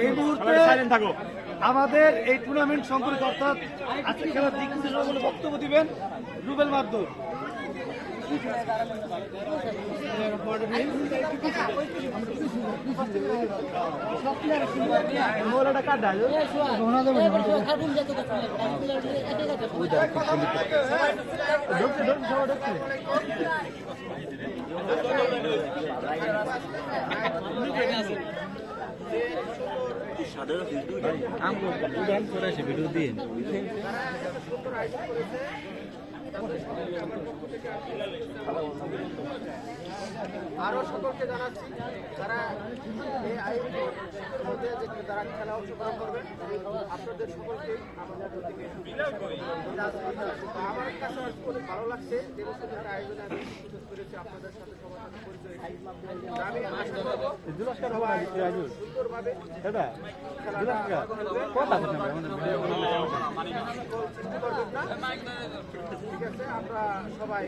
এই মুহূর্তে আমাদের এই টুর্নামেন্ট সম্পর্কে অর্থাৎ আজকে খেলার দিক নির্দেশনা বক্তব্য দিবেন রুবেল মাদ্দুর। ভিডিও দিয়ে আরো সকলকে জানাচ্ছি যারা এই আয়োজনের মধ্যে যারা খেলা অংশগ্রহণ করবেন আপনাদের সকলকে আমাদের আমার কাছে অনেক ভালো লাগছে যে বছর একটা আয়োজনে আমি সুযোগ করেছি আপনাদের সাথে সবার সাথে পরিচয় আমি আশা করবো সুন্দরভাবে ঠিক আছে আমরা সবাই